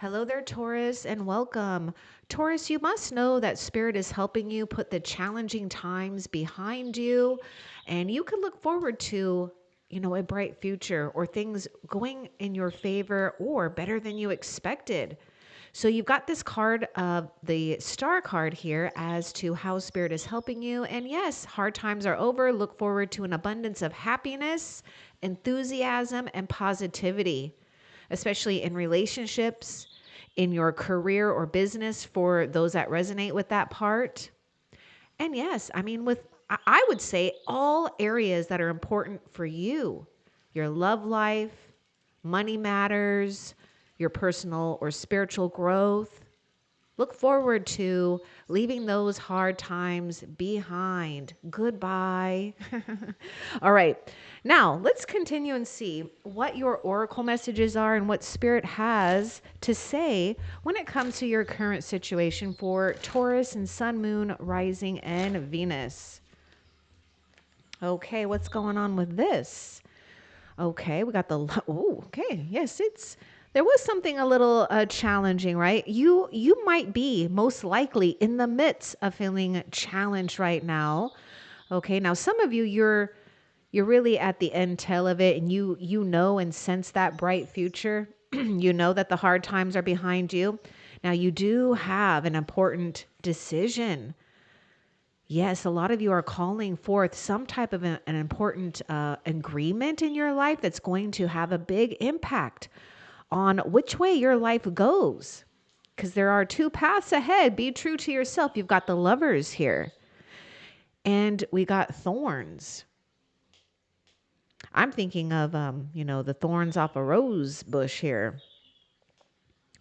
Hello there, Taurus, and welcome. Taurus, you must know that Spirit is helping you put the challenging times behind you, and you can look forward to, a bright future or things going in your favor or better than you expected. So you've got this card of the star card here as to how Spirit is helping you. And yes, hard times are over. Look forward to an abundance of happiness, enthusiasm, and positivity, especially in relationships, in your career or business for those that resonate with that part. And yes, I mean, I would say all areas that are important for you, your love life, money matters, your personal or spiritual growth. Look forward to leaving those hard times behind. Goodbye. All right. Now, let's continue and see what your oracle messages are and what Spirit has to say when it comes to your current situation for Taurus and Sun, Moon, Rising, and Venus. Okay, what's going on with this? Okay, we got okay, yes, there was something a little challenging, right? You might be most likely in the midst of feeling challenged right now. Okay, now some of you you're really at the end tail of it, and you know and sense that bright future. You know that the hard times are behind you. Now you do have an important decision. Yes, a lot of you are calling forth some type of an important agreement in your life that's going to have a big impact on which way your life goes. Because there are two paths ahead. Be true to yourself. You've got the lovers here, and we got thorns. I'm thinking of, the thorns off a rose bush here.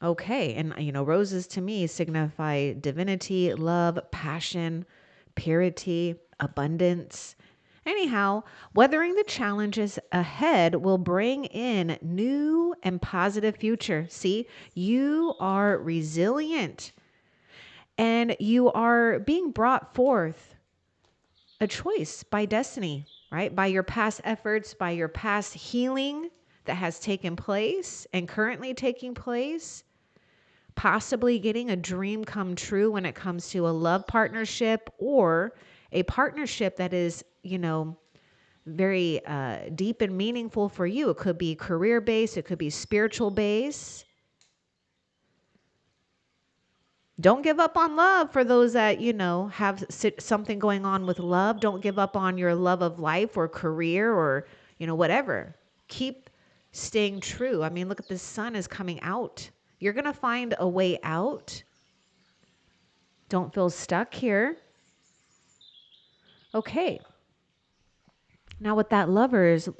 Okay. And, roses to me signify divinity, love, passion, purity, abundance. Anyhow, weathering the challenges ahead will bring in new and positive future. See, you are resilient and you are being brought forth a choice by destiny, right? By your past efforts, by your past healing that has taken place and currently taking place, possibly getting a dream come true when it comes to a love partnership or a partnership that is, very deep and meaningful for you. It could be career based, it could be spiritual based. Don't give up on love for those that, have something going on with love. Don't give up on your love of life or career or, whatever. Keep staying true. I mean, look at the sun is coming out. You're going to find a way out. Don't feel stuck here. Okay. Now with that lovers,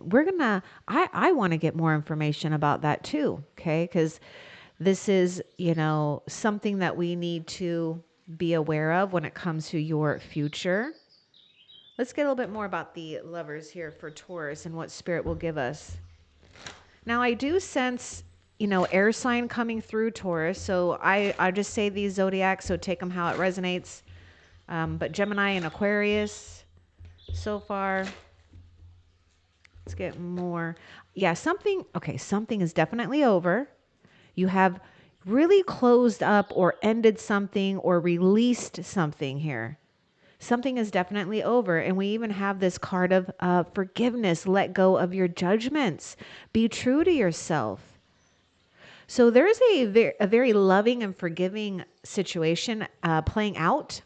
I want to get more information about that too. Okay. Because this is, something that we need to be aware of when it comes to your future. Let's get a little bit more about the lovers here for Taurus and what Spirit will give us. Now, I do sense, air sign coming through Taurus. So I just say these zodiacs, so take them how it resonates. But Gemini and Aquarius so far. Let's get more. Yeah, something is definitely over. You have really closed up or ended something or released something here. Something is definitely over. And we even have this card of forgiveness. Let go of your judgments. Be true to yourself. So there's a very loving and forgiving situation playing out.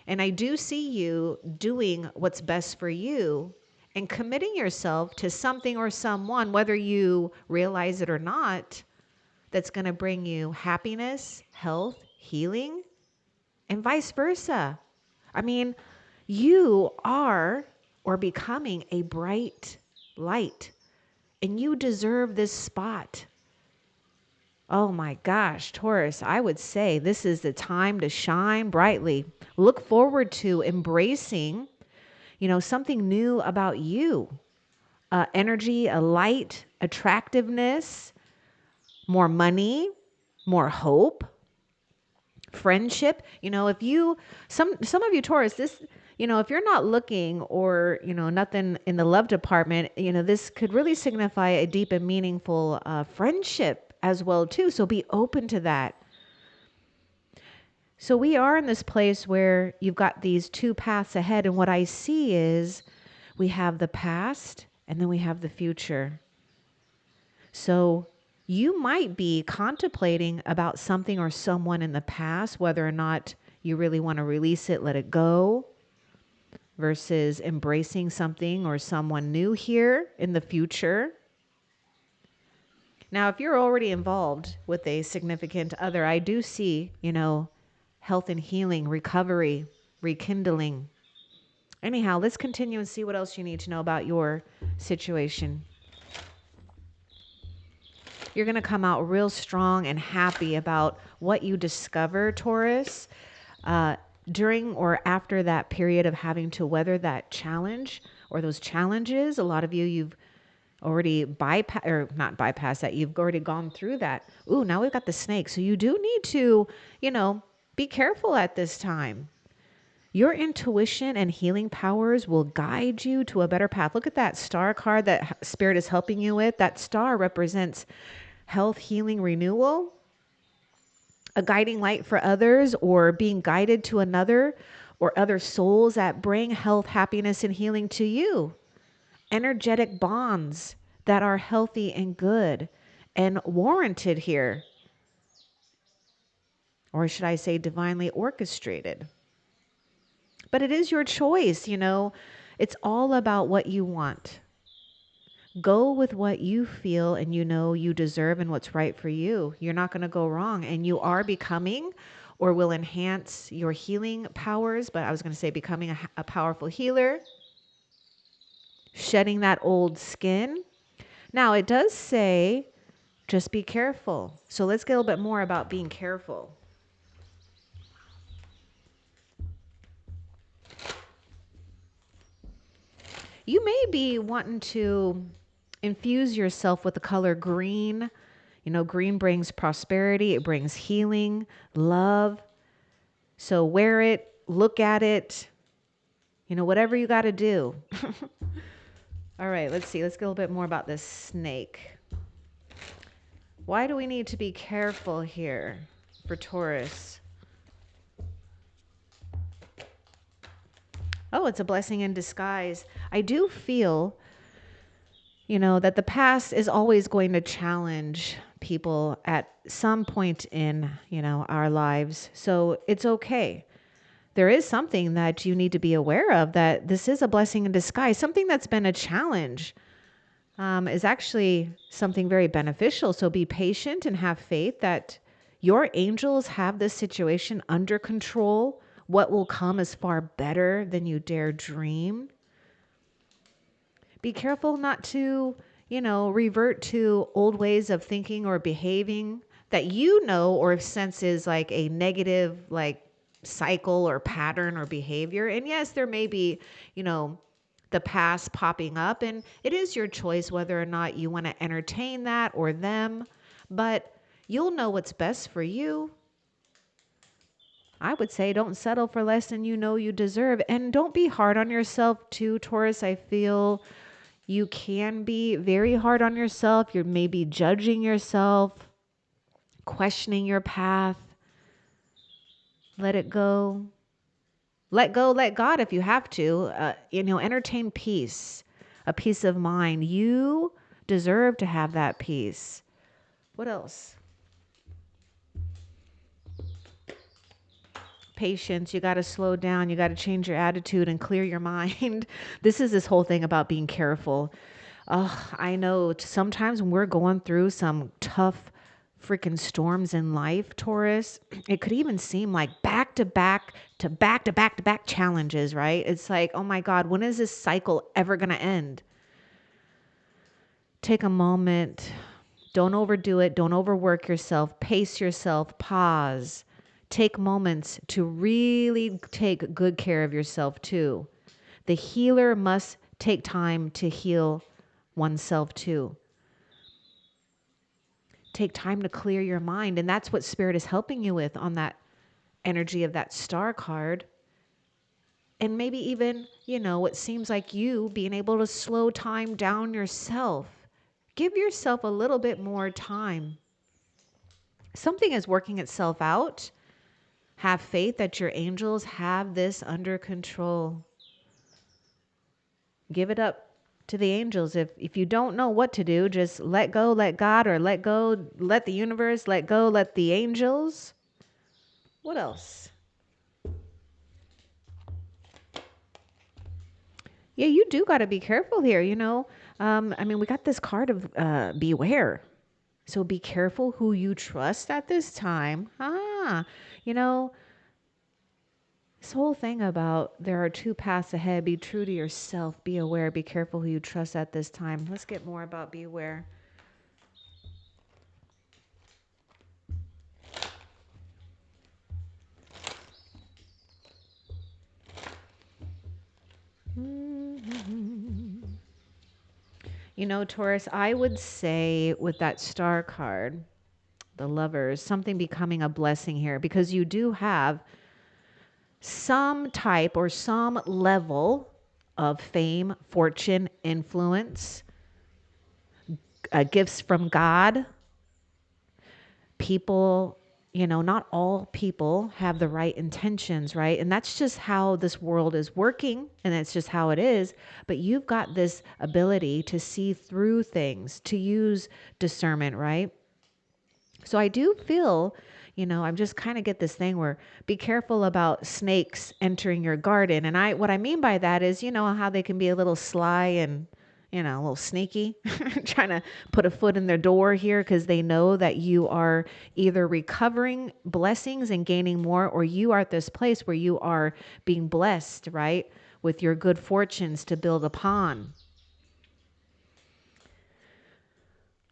And I do see you doing what's best for you and committing yourself to something or someone, whether you realize it or not, that's going to bring you happiness, health, healing, and vice versa. I mean, you are or becoming a bright light, and you deserve this spot. Oh my gosh, Taurus, I would say this is the time to shine brightly. Look forward to embracing, something new about you. Energy, a light, attractiveness, more money, more hope, friendship. If you, some of you Taurus, this, if you're not looking or, nothing in the love department, this could really signify a deep and meaningful friendship as well too. So be open to that. So we are in this place where you've got these two paths ahead. And what I see is we have the past and then we have the future. So you might be contemplating about something or someone in the past, whether or not you really want to release it, let it go, versus embracing something or someone new here in the future. Now, if you're already involved with a significant other, I do see, health and healing, recovery, rekindling. Anyhow, let's continue and see what else you need to know about your situation. You're going to come out real strong and happy about what you discover, Taurus, during or after that period of having to weather that challenge or those challenges. A lot of you've already not bypassed that. You've already gone through that. Ooh, now we've got the snake. So you do need to, be careful at this time. Your intuition and healing powers will guide you to a better path. Look at that star card that Spirit is helping you with. That star represents health, healing, renewal, a guiding light for others, or being guided to another or other souls that bring health, happiness, and healing to you. Energetic bonds that are healthy and good and warranted here. Or should I say divinely orchestrated? But it is your choice, It's all about what you want. Go with what you feel and you deserve and what's right for you. You're not going to go wrong. And you are becoming or will enhance your healing powers. But I was going to say becoming a powerful healer, shedding that old skin. Now, it does say just be careful. So let's get a little bit more about being careful. You may be wanting to infuse yourself with the color green. Green brings prosperity. It brings healing, love. So wear it, look at it, whatever you got to do. All right, let's see. Let's get a little bit more about this snake. Why do we need to be careful here for Taurus? Oh, it's a blessing in disguise. I do feel, that the past is always going to challenge people at some point in, our lives. So it's okay. There is something that you need to be aware of, that this is a blessing in disguise. Something that's been a challenge is actually something very beneficial. So be patient and have faith that your angels have this situation under control. What will come is far better than you dare dream. Be careful not to, revert to old ways of thinking or behaving that or sense is like a negative, cycle or pattern or behavior. And yes, there may be, the past popping up, and it is your choice whether or not you want to entertain that or them, but you'll know what's best for you. I would say don't settle for less than you deserve. And don't be hard on yourself too, Taurus. I feel you can be very hard on yourself. You're maybe judging yourself, questioning your path. Let it go. Let go, let God if you have to. Entertain peace, a peace of mind. You deserve to have that peace. What else? Patience. You got to slow down. You got to change your attitude and clear your mind. This whole thing about being careful. I know sometimes when we're going through some tough freaking storms in life, Taurus, it could even seem like back to back to back to back to back challenges, right? It's like, oh my God, when is this cycle ever going to end? Take a moment. Don't overdo it. Don't overwork yourself. Pace yourself. Pause. Take moments to really take good care of yourself too. The healer must take time to heal oneself too. Take time to clear your mind. And that's what Spirit is helping you with on that energy of that star card. And maybe even, what seems like you being able to slow time down yourself. Give yourself a little bit more time. Something is working itself out. Have faith that your angels have this under control. Give it up to the angels. If you don't know what to do, just let go, let God, or let go, let the universe, let go, let the angels. What else? Yeah, you do got to be careful here, you know. I mean, we got this card of beware. So be careful who you trust at this time. You know, this whole thing about there are two paths ahead. Be true to yourself. Be aware. Be careful who you trust at this time. Let's get more about beware. You know, Taurus, I would say with that star card, the lovers, something becoming a blessing here because you do have some type or some level of fame, fortune, influence, gifts from God. People, you know, not all people have the right intentions, right? And that's just how this world is working, and that's just how it is. But you've got this ability to see through things, to use discernment, right? So I do feel, you know, I'm just kind of get this thing where be careful about snakes entering your garden. And what I mean by that is, you know, how they can be a little sly and, you know, a little sneaky, trying to put a foot in their door here because they know that you are either recovering blessings and gaining more, or you are at this place where you are being blessed, right? With your good fortunes to build upon.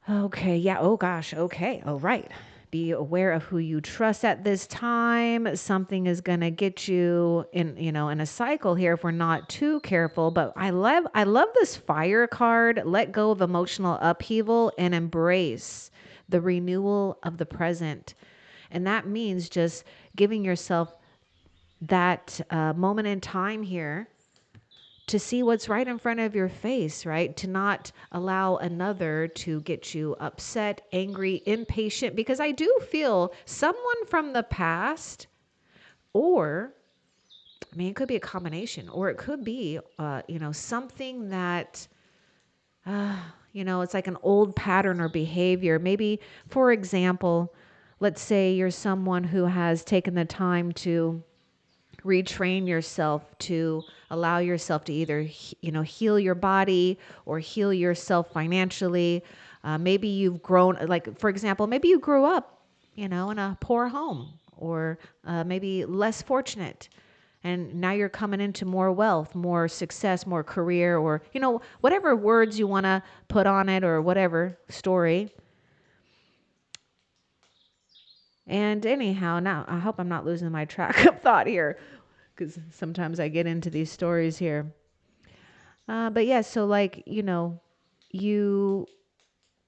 Okay, yeah. Oh gosh. Okay. All right. Be aware of who you trust at this time. Something is going to get you in, you know, in a cycle here if we're not too careful. But I love this fire card. Let go of emotional upheaval and embrace the renewal of the present. And that means just giving yourself that moment in time here to see what's right in front of your face, right? To not allow another to get you upset, angry, impatient, because I do feel someone from the past, or I mean, it could be a combination, or it could be, you know, something that, you know, it's like an old pattern or behavior. Maybe, for example, let's say you're someone who has taken the time to retrain yourself to allow yourself to either you know, heal your body or heal yourself financially. Maybe you've grown, like for example, maybe you grew up, you know, in a poor home, or maybe less fortunate, and now you're coming into more wealth, more success, more career, or you know, whatever words you want to put on it, or whatever story. And anyhow, now I hope I'm not losing my track of thought here, because sometimes I get into these stories here. But yeah, so like, you know, you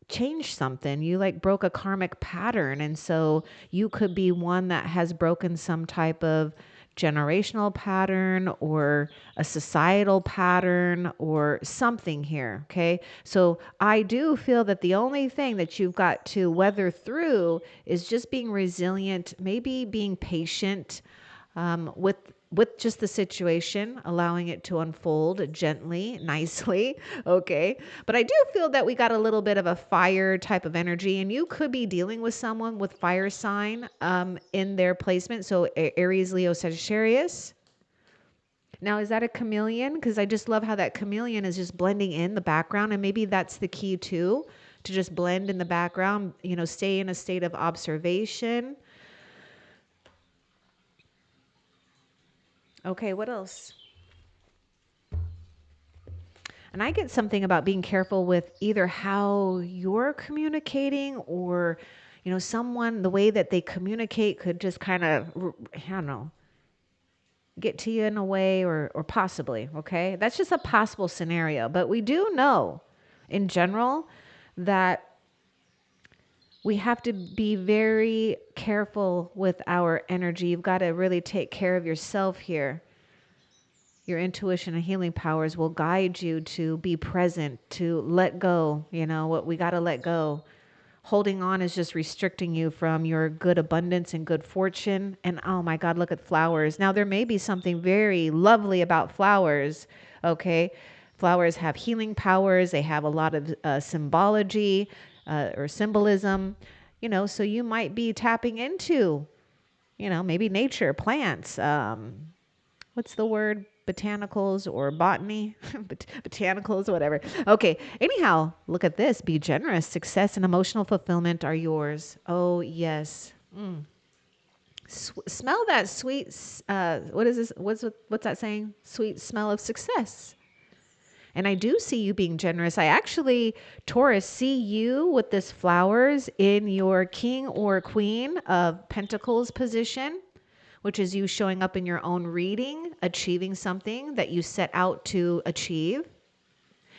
changed something, you like broke a karmic pattern. And so you could be one that has broken some type of generational pattern or a societal pattern or something here. Okay. So I do feel that the only thing that you've got to weather through is just being resilient, maybe being patient, with just the situation, allowing it to unfold gently, nicely. Okay. But I do feel that we got a little bit of a fire type of energy, and you could be dealing with someone with fire sign in their placement. So Aries, Leo, Sagittarius. Now, is that a chameleon? Because I just love how that chameleon is just blending in the background. And maybe that's the key too, to just blend in the background, you know, stay in a state of observation. Okay, what else? And I get something about being careful with either how you're communicating, or, you know, someone, the way that they communicate could just kind of, I don't know, get to you in a way, or possibly, okay? That's just a possible scenario. But we do know in general that we have to be very careful with our energy. You've got to really take care of yourself here. Your intuition and healing powers will guide you to be present, to let go, you know, what we got to let go. Holding on is just restricting you from your good abundance and good fortune. And oh my God, look at flowers. Now, there may be something very lovely about flowers, okay? Flowers have healing powers, they have a lot of symbology or symbolism, so you might be tapping into, maybe nature, plants. What's the word? Botanicals or botany? Botanicals, whatever. Okay. Anyhow, look at this. Be generous. Success and emotional fulfillment are yours. Oh, yes. Smell that sweet, what is this? What's that saying? Sweet smell of success. And I do see you being generous. I actually, Taurus, see you with this flowers in your king or queen of pentacles position, which is you showing up in your own reading, achieving something that you set out to achieve.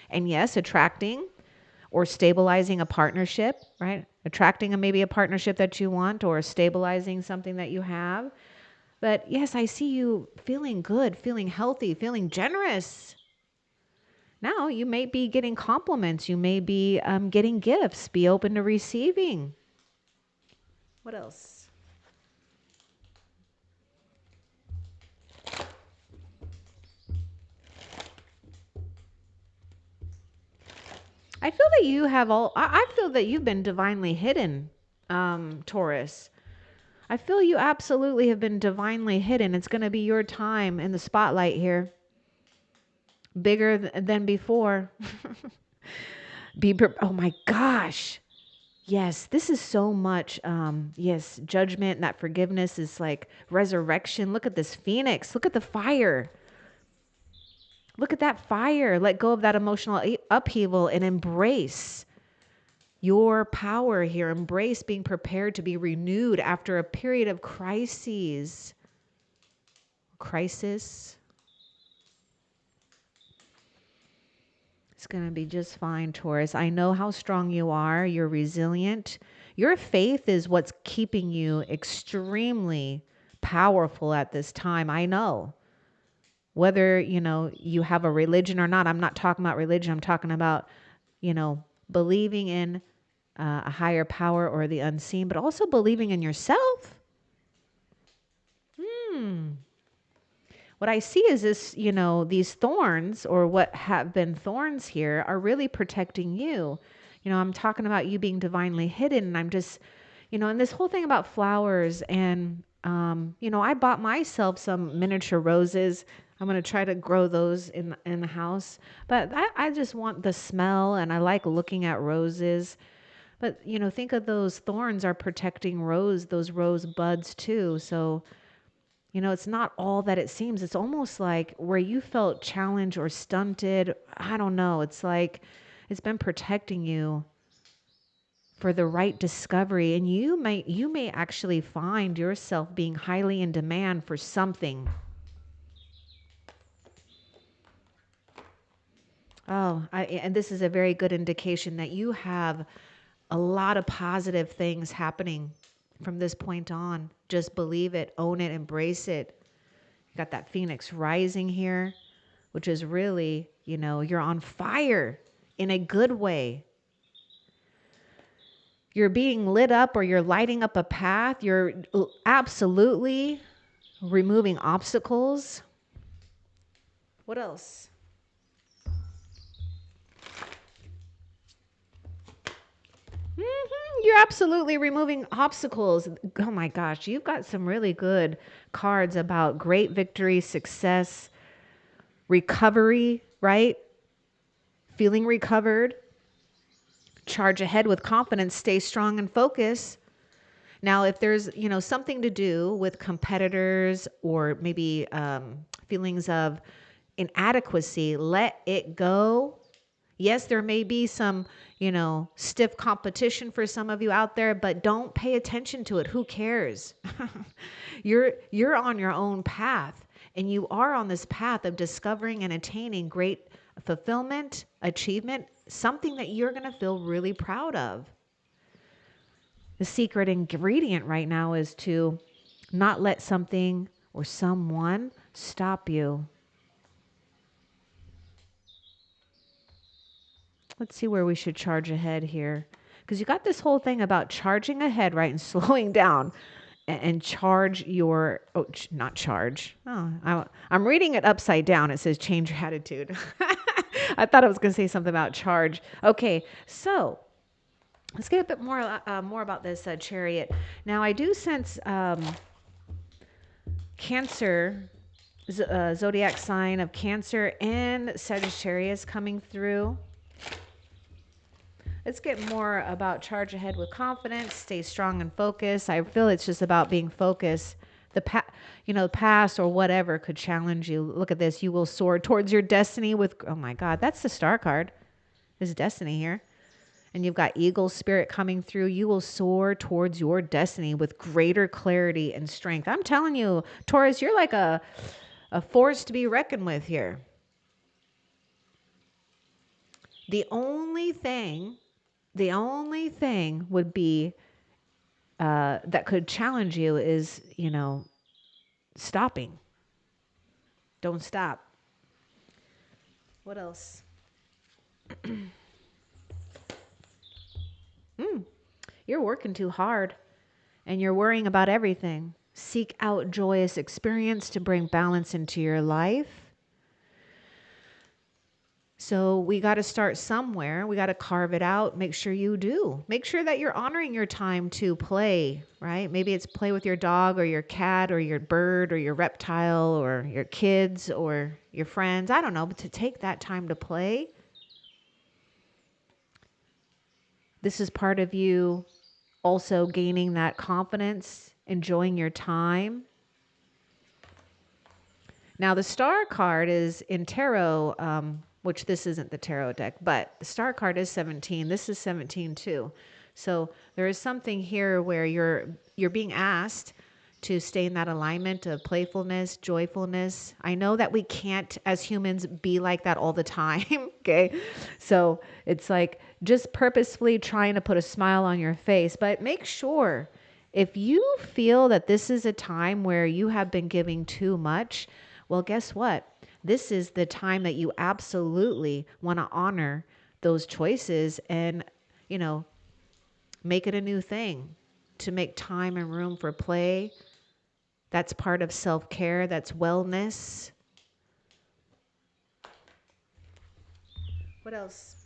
And yes, attracting or stabilizing a partnership, right? Attracting maybe a partnership that you want or stabilizing something that you have. But yes, I see you feeling good, feeling healthy, feeling generous. Now you may be getting compliments. You may be getting gifts. Be open to receiving. What else? I feel that you have I feel that you've been divinely hidden, Taurus. I feel you absolutely have been divinely hidden. It's going to be your time in the spotlight here. Bigger than before. Oh my gosh. Yes, this is so much. Yes, judgment and that forgiveness is like resurrection. Look at this phoenix. Look at the fire. Look at that fire. Let go of that emotional upheaval and embrace your power here. Embrace being prepared to be renewed after a period of crises. Crisis. It's going to be just fine, Taurus. I know how strong you are. You're resilient. Your faith is what's keeping you extremely powerful at this time. I know. Whether, you have a religion or not, I'm not talking about religion. I'm talking about, believing in a higher power or the unseen, but also believing in yourself. What I see is this, these thorns or what have been thorns here are really protecting you. I'm talking about you being divinely hidden, and I'm just, and this whole thing about flowers and, I bought myself some miniature roses. I'm going to try to grow those in the house, but I just want the smell, and I like looking at roses. But, think of those thorns are protecting those rose buds too. So, it's not all that it seems. It's almost like where you felt challenged or stunted. I don't know. It's like it's been protecting you for the right discovery. And you may actually find yourself being highly in demand for something. And this is a very good indication that you have a lot of positive things happening from this point on. Just believe it, own it, embrace it. You got that phoenix rising here, which is really, you're on fire in a good way. You're being lit up, or you're lighting up a path. You're absolutely removing obstacles. What else? You're absolutely removing obstacles. Oh my gosh, you've got some really good cards about great victory, success, recovery, right? Feeling recovered. Charge ahead with confidence, stay strong and focus. Now, if there's, something to do with competitors or maybe feelings of inadequacy, let it go. Yes, there may be some, stiff competition for some of you out there, but don't pay attention to it. Who cares? You're on your own path, and you are on this path of discovering and attaining great fulfillment, achievement, something that you're going to feel really proud of. The secret ingredient right now is to not let something or someone stop you. Let's see where we should charge ahead here. Because you got this whole thing about charging ahead, right? And slowing down and charge your, not charge. I'm reading it upside down. It says change your attitude. I thought I was going to say something about charge. Okay, so let's get a bit more about this chariot. Now, I do sense Cancer, zodiac sign of Cancer and Sagittarius coming through. Let's get more about charge ahead with confidence, stay strong and focused. I feel it's just about being focused. The past or whatever could challenge you. Look at this. You will soar towards your destiny with, oh my God, that's the star card. There's destiny here. And you've got eagle spirit coming through. You will soar towards your destiny with greater clarity and strength. I'm telling you, Taurus, you're like a force to be reckoned with here. The only thing would be that could challenge you is, stopping. Don't stop. What else? You're working too hard and you're worrying about everything. Seek out joyous experience to bring balance into your life. So we got to start somewhere. We got to carve it out. Make sure you do. Make sure that you're honoring your time to play, right? Maybe it's play with your dog or your cat or your bird or your reptile or your kids or your friends. I don't know, but to take that time to play. This is part of you also gaining that confidence, enjoying your time. Now, the star card is in tarot, which this isn't the tarot deck, but the star card is 17. This is 17 too. So there is something here where you're being asked to stay in that alignment of playfulness, joyfulness. I know that we can't, as humans, be like that all the time, okay? So it's like just purposefully trying to put a smile on your face, but make sure if you feel that this is a time where you have been giving too much, well, guess what? This is the time that you absolutely want to honor those choices and, make it a new thing to make time and room for play. That's part of self-care. That's wellness. What else?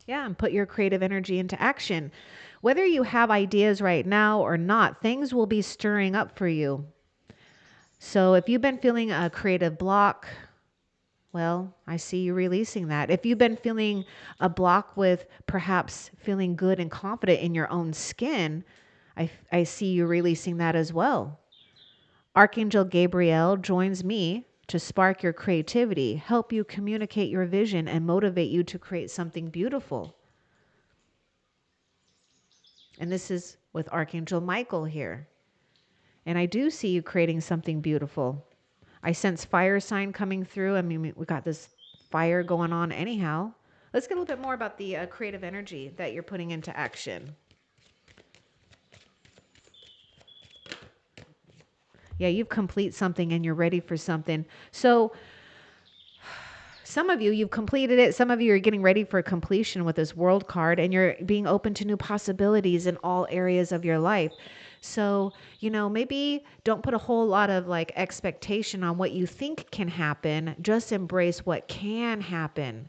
Yeah, and put your creative energy into action. Whether you have ideas right now or not, things will be stirring up for you. So if you've been feeling a creative block, well, I see you releasing that. If you've been feeling a block with perhaps feeling good and confident in your own skin, I see you releasing that as well. Archangel Gabriel joins me to spark your creativity, help you communicate your vision, and motivate you to create something beautiful. And this is with Archangel Michael here. And I do see you creating something beautiful. I sense fire sign coming through. I mean, we got this fire going on anyhow. Let's get a little bit more about the creative energy that you're putting into action. Yeah, you've complete something and you're ready for something. So some of you, you've completed it. Some of you are getting ready for completion with this world card and you're being open to new possibilities in all areas of your life. So, maybe don't put a whole lot of like expectation on what you think can happen. Just embrace what can happen.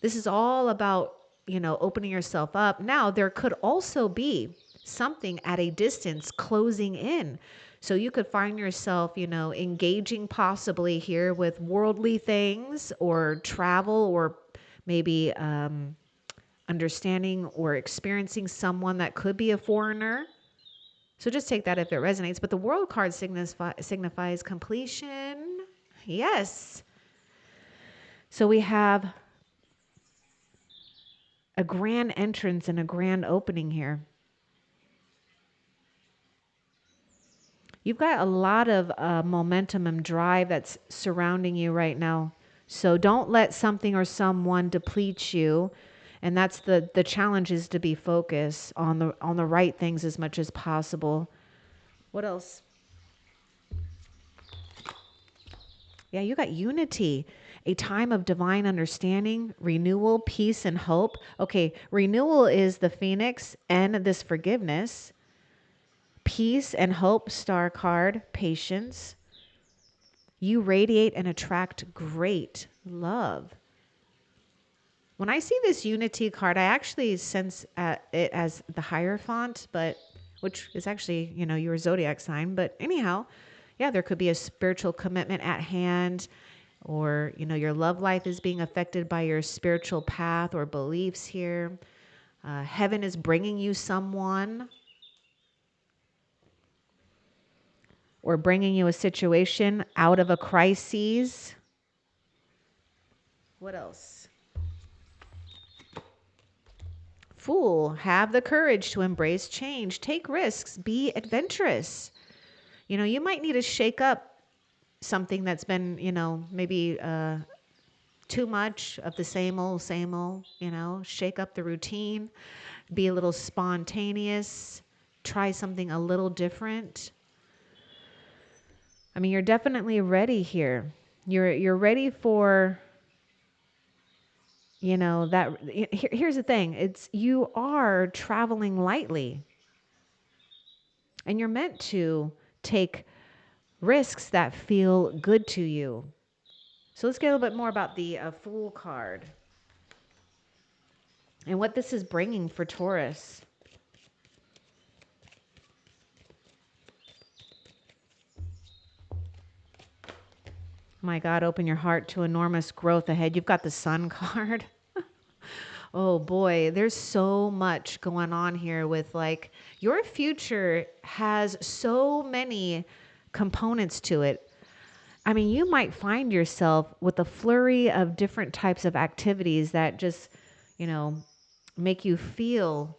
This is all about, opening yourself up. Now, there could also be something at a distance closing in. So you could find yourself, engaging possibly here with worldly things or travel or maybe understanding or experiencing someone that could be a foreigner. So just take that if it resonates. But the world card signifies completion. Yes. So we have a grand entrance and a grand opening here. You've got a lot of momentum and drive that's surrounding you right now. So don't let something or someone deplete you. And that's the challenge, is to be focused on the right things as much as possible. What else? Yeah, you got unity. a time of divine understanding, renewal, peace, and hope. Okay, renewal is the phoenix and this forgiveness. Peace and hope, star card, patience. You radiate and attract great love. When I see this unity card, I actually sense it as the Hierophant, but which is actually, your zodiac sign. But anyhow, yeah, there could be a spiritual commitment at hand, or, your love life is being affected by your spiritual path or beliefs here. Heaven is bringing you someone or bringing you a situation out of a crisis. What else? Fool, have the courage to embrace change, take risks, be adventurous. You might need to shake up something that's been, maybe too much of the same old, shake up the routine, be a little spontaneous, try something a little different. I mean, you're definitely ready here. You're ready for, that. Here's the thing. You are traveling lightly, and you're meant to take risks that feel good to you. So let's get a little bit more about the Fool card and what this is bringing for Taurus. My God, open your heart to enormous growth ahead. You've got the Sun card. Oh boy, there's so much going on here with your future has so many components to it. I mean, you might find yourself with a flurry of different types of activities that just, make you feel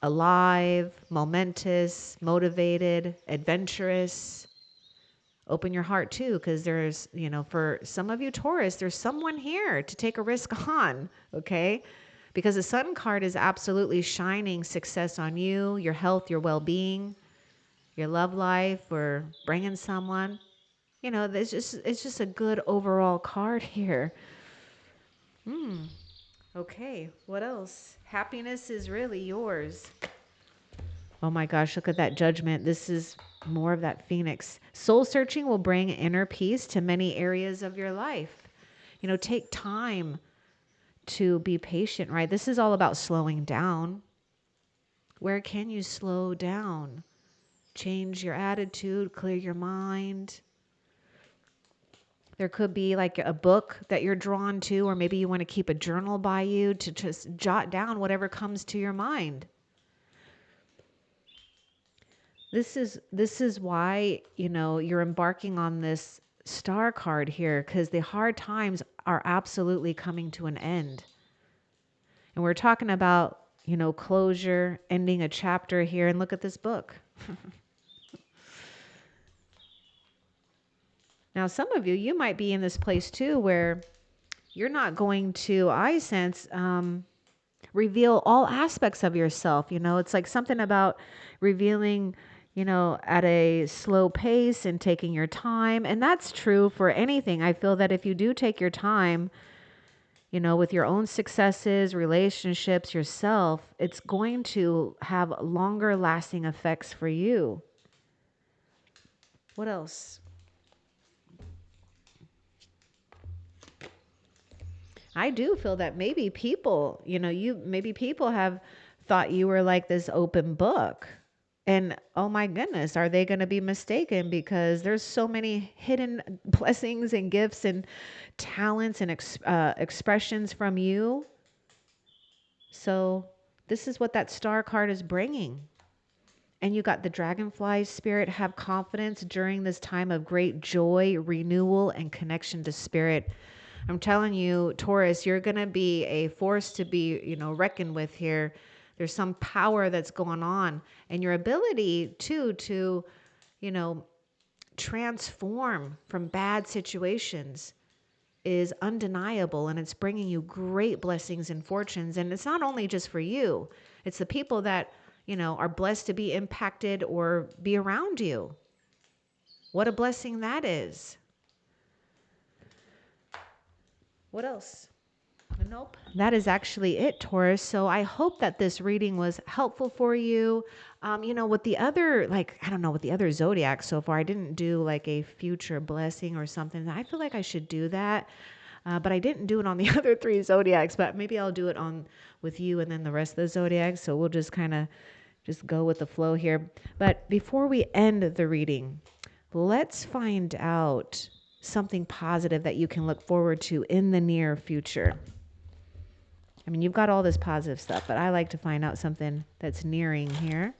alive, momentous, motivated, adventurous. Open your heart too, because there's, for some of you Taurus, there's someone here to take a risk on, okay? Because the Sun card is absolutely shining success on you, your health, your well-being, your love life, or bringing someone. It's just a good overall card here. Okay, what else? Happiness is really yours. Oh my gosh, look at that Judgment. This is more of that Phoenix. Soul searching will bring inner peace to many areas of your life. Take time to be patient, right? This is all about slowing down. Where can you slow down? Change your attitude, clear your mind. There could be like a book that you're drawn to, or maybe you want to keep a journal by you to just jot down whatever comes to your mind. This is why, you're embarking on this star card here, because the hard times are absolutely coming to an end. And we're talking about, closure, ending a chapter here. And look at this book. Now, some of you might be in this place too, where you're not going to, I sense, reveal all aspects of yourself. It's like something about revealing, at a slow pace and taking your time. And that's true for anything. I feel that if you do take your time, with your own successes, relationships, yourself, it's going to have longer lasting effects for you. What else? I do feel that maybe people, maybe people have thought you were like this open book. And oh my goodness, are they going to be mistaken? Because there's so many hidden blessings and gifts and talents and expressions from you. So this is what that star card is bringing. And you got the dragonfly spirit. Have confidence during this time of great joy, renewal, and connection to spirit. I'm telling you, Taurus, you're going to be a force to be, reckoned with here. There's some power that's going on. And your ability, too, to, transform from bad situations is undeniable. And it's bringing you great blessings and fortunes. And it's not only just for you. It's the people that, are blessed to be impacted or be around you. What a blessing that is. What else? Nope. That is actually it, Taurus. So I hope that this reading was helpful for you. With the other, like, I don't know, with the other zodiacs so far, I didn't do like a future blessing or something. I feel like I should do that. But I didn't do it on the other three zodiacs, but maybe I'll do it on with you and then the rest of the zodiacs. So we'll just kind of just go with the flow here. But before we end the reading, let's find out something positive that you can look forward to in the near future. I mean, you've got all this positive stuff, but I like to find out something that's nearing here.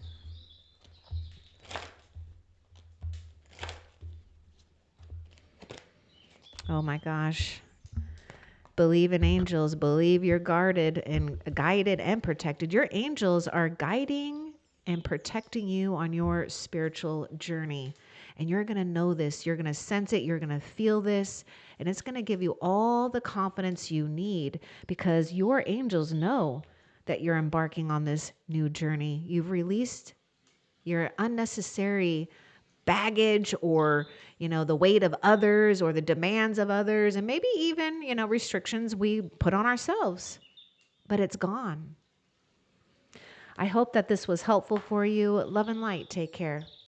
Oh my gosh. Believe in angels. Believe you're guarded and protected. Your angels are guiding and protecting you on your spiritual journey. And you're going to know this. You're going to sense it. You're going to feel this. And it's going to give you all the confidence you need because your angels know that you're embarking on this new journey. You've released your unnecessary baggage or, the weight of others or the demands of others and maybe even, restrictions we put on ourselves, but it's gone. I hope that this was helpful for you. Love and light. Take care.